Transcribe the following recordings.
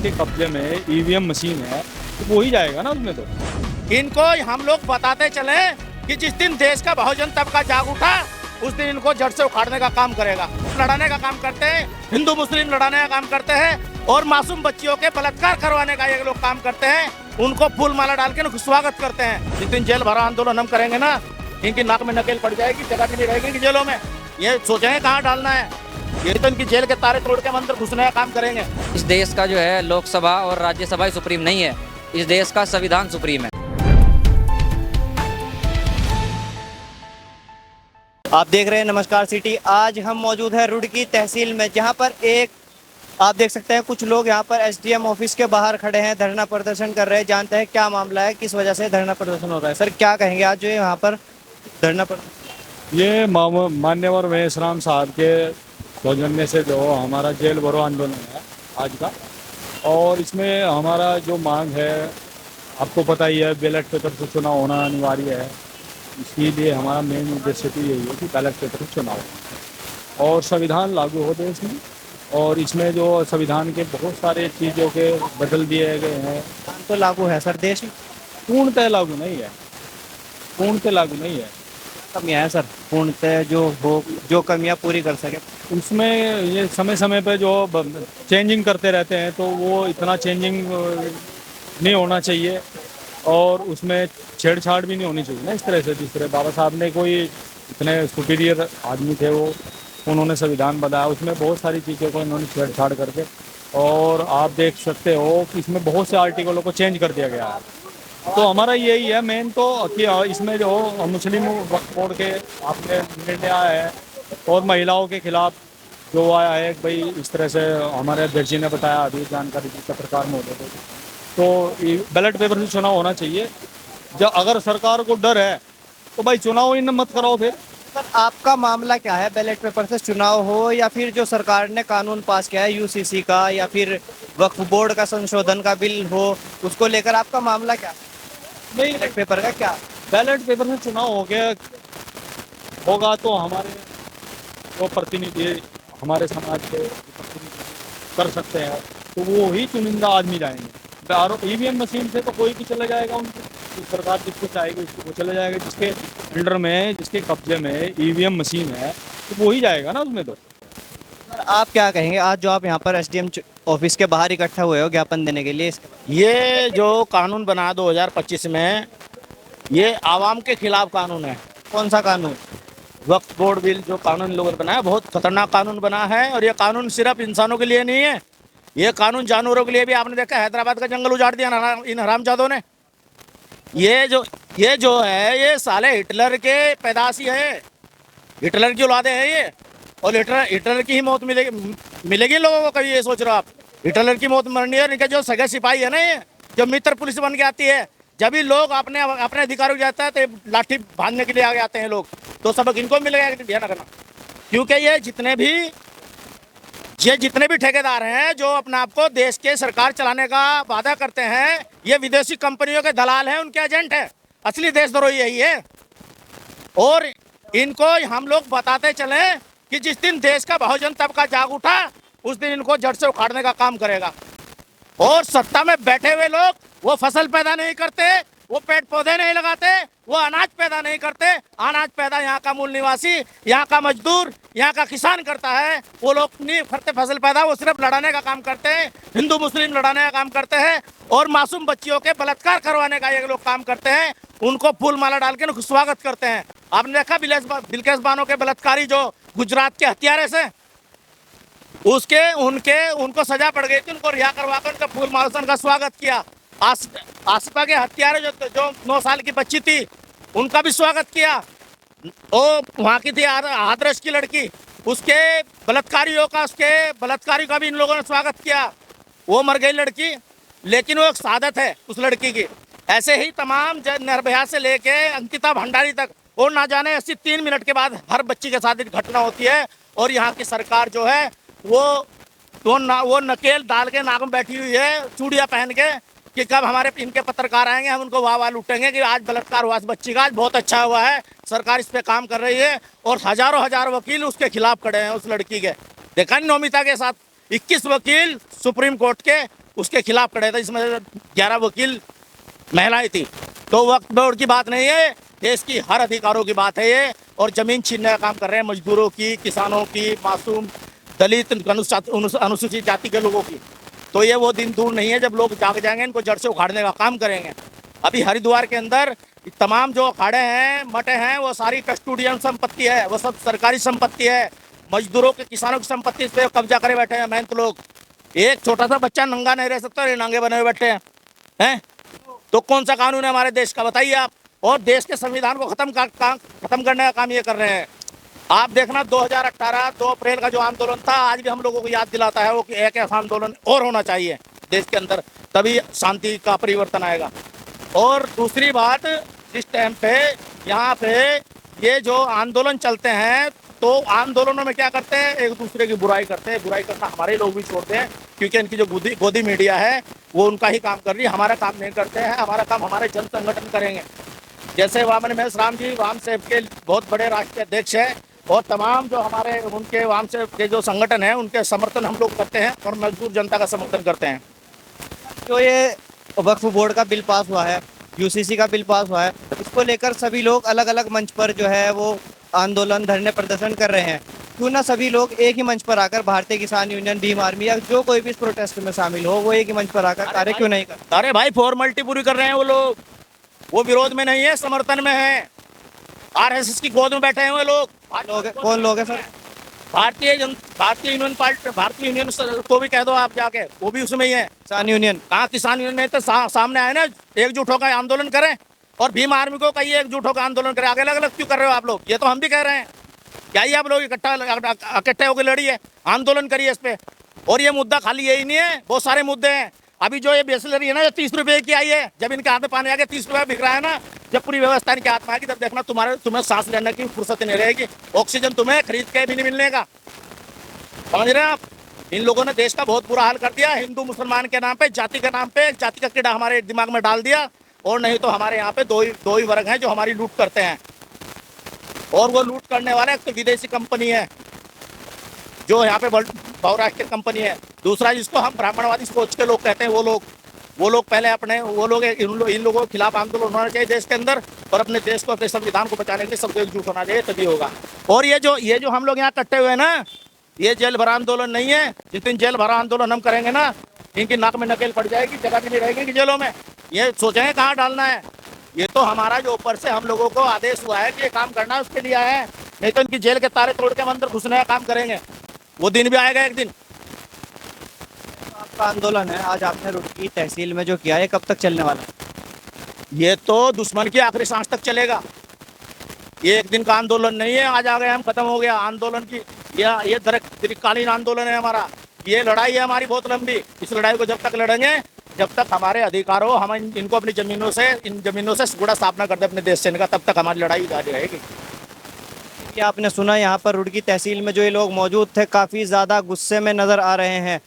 जिसके कब्जे में ईवीएम मशीन है तो वो ही जाएगा ना उसमें। तो इनको हम लोग बताते चले कि जिस दिन देश का बहुजन तबका जाग उठा उस दिन इनको जड़ से उखाड़ने का काम करेगा। लड़ाने का काम करते हैं, हिंदू मुस्लिम लड़ाने का काम करते हैं और मासूम बच्चियों के बलात्कार करवाने का ये लोग काम करते हैं। उनको फूल माला डाल के उनको स्वागत करते हैं। जिस दिन जेल भरा आंदोलन हम करेंगे ना, इनकी नाक में नकेल पड़ जाएगी, जगह भी नहीं रहेगी कि जेलों में। ये सोचेंगे कहाँ डालना है, ये तो इनकी जेल के तारे तोड़ के हम अंदर घुसने का काम करेंगे। इस देश का जो है लोकसभा और राज्यसभा सुप्रीम नहीं है, इस देश का संविधान सुप्रीम है। आप देख रहे हैं नमस्कार सिटी। आज हम मौजूद है रुड़की तहसील में, जहां पर आप देख सकते हैं कुछ लोग यहां पर एसडीएम ऑफिस के बाहर खड़े हैं, धरना प्रदर्शन कर रहे हैं। जानते हैं क्या मामला है, किस वजह से धरना प्रदर्शन हो रहा है। सर क्या कहेंगे आज जो यहाँ पर धरना प्रदर्शन? ये मान्यवर महेश राम साहब के सौजन्य से जो हमारा जेल भरो आंदोलन है आज का, और इसमें हमारा जो मांग है आपको पता ही है, बैलेट पेपर से चुनाव होना अनिवार्य है। इसीलिए हमारा मेन उद्देश्य तो यही है कि बैलेट पेपर से चुनाव हो और संविधान लागू हो देश में। और इसमें जो संविधान के बहुत सारे चीज़ों के बदल दिए गए हैं। तो लागू है सर देश में? पूर्णतः लागू नहीं है, पूर्णतः लागू नहीं है। कमियाँ है सर, पूर्णतः जो कमियाँ पूरी कर सके। उसमें ये समय समय पे जो चेंजिंग करते रहते हैं तो वो इतना चेंजिंग नहीं होना चाहिए और उसमें छेड़छाड़ भी नहीं होनी चाहिए ना इस तरह से। जिस तरह बाबा साहब ने कोई इतने सुपीरियर आदमी थे, वो उन्होंने संविधान बनाया, उसमें बहुत सारी चीज़ों को इन्होंने छेड़छाड़ करके, और आप देख सकते हो कि इसमें बहुत से आर्टिकलों को चेंज कर दिया गया है। तो हमारा यही है मेन तो कि इसमें जो मुस्लिम वक्फ बोर्ड के आपने निर्णय आया है और महिलाओं के खिलाफ जो आया है, भाई इस तरह से हमारे अध्यक्ष जी ने बताया, अभी जानकारी दी पत्रकार महोदय को, तो बैलेट पेपर से चुनाव होना चाहिए। जब अगर सरकार को डर है तो भाई चुनाव ही मत कराओ फिर। सर आपका मामला क्या है, बैलेट पेपर से चुनाव हो या फिर जो सरकार ने कानून पास किया है यूसीसी का, या फिर वक्फ बोर्ड का संशोधन का बिल हो, उसको लेकर आपका मामला क्या है? नहीं, बैलेट पेपर का क्या? बैलेट पेपर में चुनाव होगा तो हमारे जो प्रतिनिधि हमारे समाज के प्रतिनिधि कर सकते हैं, तो वो ही चुनिंदा आदमी जाएंगे। ईवीएम मशीन से तो कोई भी चला जाएगा, उनको सरकार जिसको चाहेगी उसको वो चला जाएगा। जिसके अंडर में, जिसके कब्जे में ईवीएम मशीन है तो वो ही जाएगा ना उसमें। तो सर आप क्या कहेंगे आज जो आप यहाँ पर एसडीएम ऑफिस के बाहर इकट्ठा हुए हो ज्ञापन देने के लिए? ये जो कानून बना 2025 में, ये आवाम के खिलाफ कानून है। कौन सा कानून? वक्फ बोर्ड बिल जो कानून लोगों ने बनाया, बहुत खतरनाक कानून बना है। और ये कानून सिर्फ इंसानों के लिए नहीं है, ये कानून जानवरों के लिए भी। आपने देखा हैदराबाद का जंगल उजाड़ दिया इन हरामजादों ने। ये जो है ये साले हिटलर के पैदाशी है, हिटलर की औलादे हैं ये। और हिटलर की ही मौत मिलेगी लोगों को। कभी ये सोच रहे हो आप हिटलर की मौत मरनी है? इनके जो सगे सिपाही है ना, ये जो मित्र पुलिस बन के आती है, जब भी लोग अपने अधिकारों को जाता है तो लाठी बांधने के लिए आगे आते हैं लोग। तो सबक इनको मिलेगा, ध्यान रखना। क्योंकि ये जितने भी ठेकेदार हैं जो अपने आप को देश के सरकार चलाने का वादा करते हैं, ये विदेशी कंपनियों के दलाल हैं, उनके एजेंट हैं। असली देशद्रोही यही है। और इनको हम लोग बताते चले कि जिस दिन देश का बहुजन तबका जाग उठा उस दिन इनको जड़ से उखाड़ने का काम करेगा। और सत्ता में बैठे हुए लोग वो फसल पैदा नहीं करते, वो पेड़ पौधे नहीं लगाते, वो अनाज पैदा नहीं करते। अनाज पैदा यहाँ का मूल निवासी, यहाँ का मजदूर, यहाँ का किसान करता है। वो लोग नहीं करते फसल पैदा, वो सिर्फ लड़ाने का काम करते हैं, हिंदू मुस्लिम लड़ाने का काम करते हैं और मासूम बच्चियों के बलात्कार करवाने का ये लोग काम करते हैं। उनको फूल माला डाल के उनको स्वागत करते हैं। आपने देखा बिल्किस बानो के बलात्कारी जो गुजरात के हत्यारे से, उनको सजा पड़ गई थी, उनको रिहा करवा कर उनका फूल माला से उनका स्वागत किया। आसिफा के हत्यारे जो 9 साल की बच्ची थी, उनका भी स्वागत किया। वो वहाँ की थी आदर्श की लड़की, उसके बलात्कारी का भी इन लोगों ने स्वागत किया। वो मर गई लड़की, लेकिन वो एक सादत है उस लड़की की। ऐसे ही तमाम निर्भया से लेके अंकिता भंडारी तक, और ना जाने 83 मिनट के बाद हर बच्ची के साथ एक घटना होती है। और यहाँ की सरकार जो है वो नकेल डाल के नाक में बैठी हुई है, चूड़ियाँ पहन के, कि कब हमारे इनके पत्रकार आएंगे हम उनको वाह लूटेंगे कि आज बलात्कार हुआ इस बच्ची का, आज बहुत अच्छा हुआ है, सरकार इस पे काम कर रही है। और हजार वकील उसके खिलाफ खड़े हैं, उस लड़की के। देखा नहीं नौमिता के साथ 21 वकील सुप्रीम कोर्ट के उसके खिलाफ खड़े थे, इसमें 11 वकील महिलाएं थी। तो वक्त बोर्ड की बात नहीं है, देश की हर अधिकारों की बात है ये। और जमीन छीनने का काम कर रहे हैं मजदूरों की, किसानों की, मासूम दलित अनुसूचित जाति के लोगों की। तो ये वो दिन दूर नहीं है जब लोग जाग जाएंगे, इनको जड़ से उखाड़ने का काम करेंगे। अभी हरिद्वार के अंदर तमाम जो अखाड़े हैं, मठे हैं, वो सारी कस्टोडियन संपत्ति है, वो सब सरकारी संपत्ति है। मजदूरों के, किसानों की संपत्ति पे कब्जा करे बैठे हैं महंत लोग। एक छोटा सा बच्चा नंगा नहीं रह सकता, ये नांगे बने हुए बैठे हैं। तो कौन सा कानून है हमारे देश का, बताइए आप। और देश के संविधान को खत्म करने का काम ये कर रहे हैं। आप देखना 2018 2 अप्रैल का जो आंदोलन था, आज भी हम लोगों को याद दिलाता है वो कि एक ऐसा आंदोलन और होना चाहिए देश के अंदर, तभी शांति का परिवर्तन आएगा। और दूसरी बात, इस टाइम पे यहाँ पे ये जो आंदोलन चलते हैं, तो आंदोलनों में क्या करते हैं, एक दूसरे की बुराई करते हैं। बुराई करना हमारे लोग भी छोड़ते हैं, क्योंकि इनकी जो गोदी मीडिया है वो उनका ही काम कर रही है, हमारा काम नहीं करते हैं। हमारा काम हमारे जन संगठन करेंगे। जैसे वामन महेश राम जी वाम सेव के बहुत बड़े राष्ट्रीय अध्यक्ष हैं, और तमाम जो हमारे उनके वाम सेव के जो संगठन है उनके समर्थन हम लोग करते हैं और मजदूर जनता का समर्थन करते हैं। जो ये वक्फ बोर्ड का बिल पास हुआ है, यूसीसी का बिल पास हुआ है, इसको लेकर सभी लोग अलग अलग मंच पर जो है वो आंदोलन, धरने, प्रदर्शन कर रहे हैं। क्यों ना सभी लोग एक ही मंच पर आकर, भारतीय किसान यूनियन, भीम आर्मी या जो कोई भी इस प्रोटेस्ट में शामिल हो, वो एक ही मंच पर आकर कार्य क्यों नहीं करते? अरे भाई, फॉर्मेलिटी पूरी कर रहे हैं वो लोग। वो विरोध में नहीं है, समर्थन में है। आरएसएस की गोद में बैठे हैं वो लोग। कौन लोग है सर? भारतीय यूनियन पार्टी, भारतीय यूनियन को भी कह दो आप जाके, वो भी उसमें ही है। किसान यूनियन कहाँ किसान यूनियन नहीं तो सामने आए ना, एकजुट होकर आंदोलन करें। और भीम आर्मी को कहिए एकजुट होकर आंदोलन करें। आगे अलग अलग क्यों कर रहे हो आप लोग? ये तो हम भी कह रहे हैं, क्या ही आप लोग इकट्ठे होकर लड़िए, आंदोलन करिए इस पे। और ये मुद्दा खाली यही नहीं है, बहुत सारे मुद्दे हैं। अभी जो ये बिस्लरी है ना, जो 30 रुपए की आई है, जब इनके हाथ में पानी आ गया 30 रुपए बिक रहा है ना, जब पूरी व्यवस्था इनके हाथ में आएगी तब देखना तुम्हें सांस लेने की फुर्सत नहीं रहेगी। ऑक्सीजन तुम्हें खरीद के भी नहीं मिलने का। समझ रहे हैं आप? इन लोगों ने देश का बहुत बुरा हाल कर दिया। हिंदू मुसलमान के नाम पे, जाति के नाम पे, जाति का कीड़ा हमारे दिमाग में डाल दिया। और नहीं तो हमारे यहाँ पे दो ही वर्ग हैं जो हमारी लूट करते हैं। और वो लूट करने वाले एक तो विदेशी कंपनी है जो यहाँ पे बहुराष्ट्रीय कंपनी है। दूसरा जिसको हम ब्राह्मणवादी सोच के लोग कहते हैं, वो लोग पहले अपने इन लोगों के खिलाफ आंदोलन होना चाहिए देश के अंदर, और अपने देश को, अपने संविधान को बचाने के लिए सबको एकजुट होना चाहिए, तभी होगा। और ये जो हम लोग यहाँ इकट्ठे हुए हैं ना, ये जेल भरा आंदोलन नहीं है। जिस दिन जेल भरा आंदोलन हम करेंगे ना, इनकी नाक में नकेल पड़ जाएगी, जगह भी नहीं रहेगी जेलों में। ये सोचेंगे कहाँ डालना है। ये तो हमारा जो ऊपर से हम लोगों को आदेश हुआ है कि ये काम करना है, उसके लिए आए हैं। नहीं तो इनकी जेल के तारे तोड़ के हम अंदर घुसने का काम करेंगे। वो दिन भी आएगा एक दिन। आपका आंदोलन है, आज आपने रुड़की तहसील में जो किया है, कब तक चलने वाला है? ये तो दुश्मन की आखिरी सांस तक चलेगा। ये एक दिन का आंदोलन नहीं है, आज आ गए हम, खत्म हो गया आंदोलन की। ये दीर्घकालीन आंदोलन है हमारा। ये लड़ाई है हमारी बहुत लंबी। इस लड़ाई को जब तक लड़ेंगे, जब तक हमारे अधिकारों, हम इनको अपनी इन जमीनों से गुड़ा साफ ना कर दे अपने देश से इनका, तब तक हमारी लड़ाई जारी रहेगी। क्या आपने सुना यहाँ पर रुड़की तहसील में जो ये लोग मौजूद थे, काफ़ी ज़्यादा गुस्से में नज़र आ रहे हैं।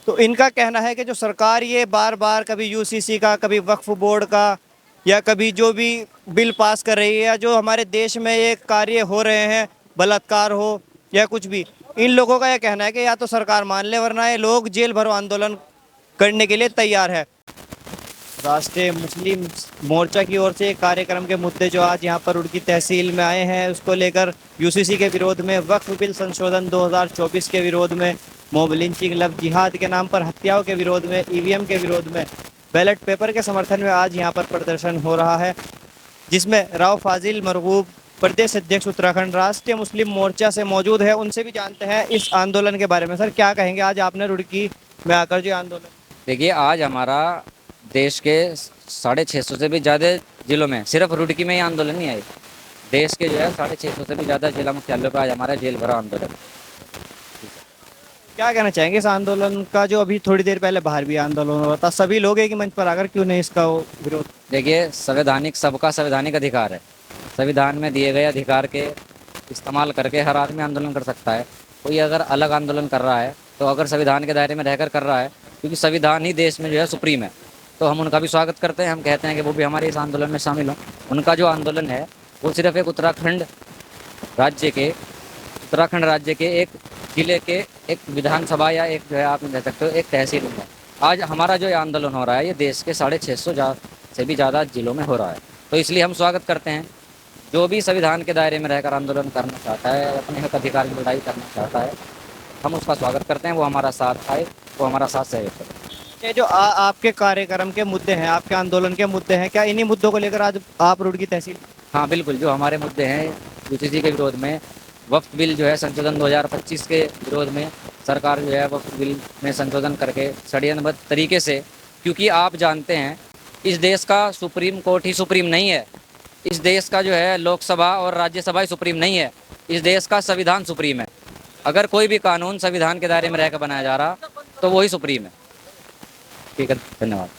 तो इनका कहना है कि जो सरकार ये बार बार कभी यूसीसी का, कभी वक्फ बोर्ड का, या कभी जो भी बिल पास कर रही है, या जो हमारे देश में ये कार्य हो रहे हैं, बलात्कार हो या कुछ भी, इन लोगों का यह कहना है कि या तो सरकार मान ले, वरना ये लोग जेल भरो आंदोलन करने के लिए तैयार है। राष्ट्रीय मुस्लिम मोर्चा की ओर से कार्यक्रम के मुद्दे जो आज यहाँ पर रुड़की तहसील में आए हैं, उसको लेकर यूसीसी के विरोध में, वक्फ बिल संशोधन 2024 के विरोध में, मॉब लिंचिंग, लव जिहाद के नाम पर हत्याओं के विरोध में, ईवीएम के विरोध में, बैलेट पेपर के समर्थन में आज यहाँ पर प्रदर्शन हो रहा है, जिसमें राव फाजिल मरगूब, प्रदेश अध्यक्ष उत्तराखंड राष्ट्रीय मुस्लिम मोर्चा से मौजूद है। उनसे भी जानते हैं इस आंदोलन के बारे में। सर, क्या कहेंगे आज आपने रुड़की में आकर जो आंदोलन? देखिए, आज हमारा देश के 650 से भी ज़्यादा जिलों में, सिर्फ रुड़की में ही आंदोलन नहीं आई, देश के जो है 650 से भी ज़्यादा जिला मुख्यालयों पर आज हमारा जेल भरा आंदोलन। क्या कहना चाहेंगे इस आंदोलन का, जो अभी थोड़ी देर पहले बाहर भी आंदोलन हुआ था, सभी लोग एक ही मंच पर आकर क्यों नहीं इसका विरोध? देखिए, सबका संवैधानिक अधिकार है। संविधान में दिए गए अधिकार के इस्तेमाल करके हर आदमी आंदोलन कर सकता है। कोई अगर अलग आंदोलन कर रहा है तो अगर संविधान के दायरे में रहकर कर रहा है, क्योंकि संविधान ही देश में जो है सुप्रीम है, तो हम उनका भी स्वागत करते हैं। हम कहते हैं कि वो भी हमारे इस आंदोलन में शामिल हों। उनका जो आंदोलन है वो सिर्फ एक उत्तराखंड राज्य के एक जिले के एक विधानसभा या एक जो है आप कह सकते हो एक तहसील में आज हमारा जो ये आंदोलन हो रहा है ये देश के 650 से भी ज़्यादा जिलों में हो रहा है। तो इसलिए हम स्वागत करते हैं जो भी संविधान के दायरे में रहकर आंदोलन करना चाहता है, अपने हक अधिकार की लड़ाई करना चाहता है, हम उसका स्वागत करते हैं। वो हमारा साथ आए, वो हमारा साथ सहयोग करे। ये जो आपके कार्यक्रम के मुद्दे हैं, आपके आंदोलन के मुद्दे हैं, क्या इन्हीं मुद्दों को लेकर आज आप रुड़की तहसील? हाँ बिल्कुल, जो हमारे मुद्दे हैं यूजीसी के विरोध में, वक्फ बिल जो है संशोधन 2025 के विरोध में, सरकार जो है वक्फ बिल में संशोधन करके षड्यंत्रबद्ध तरीके से, क्योंकि आप जानते हैं इस देश का सुप्रीम कोर्ट ही सुप्रीम नहीं है, इस देश का जो है लोकसभा और राज्यसभा ही सुप्रीम नहीं है, इस देश का संविधान सुप्रीम है। अगर कोई भी कानून संविधान के दायरे में रहकर बनाया जा रहा तो वही सुप्रीम है। ठीक है, धन्यवाद।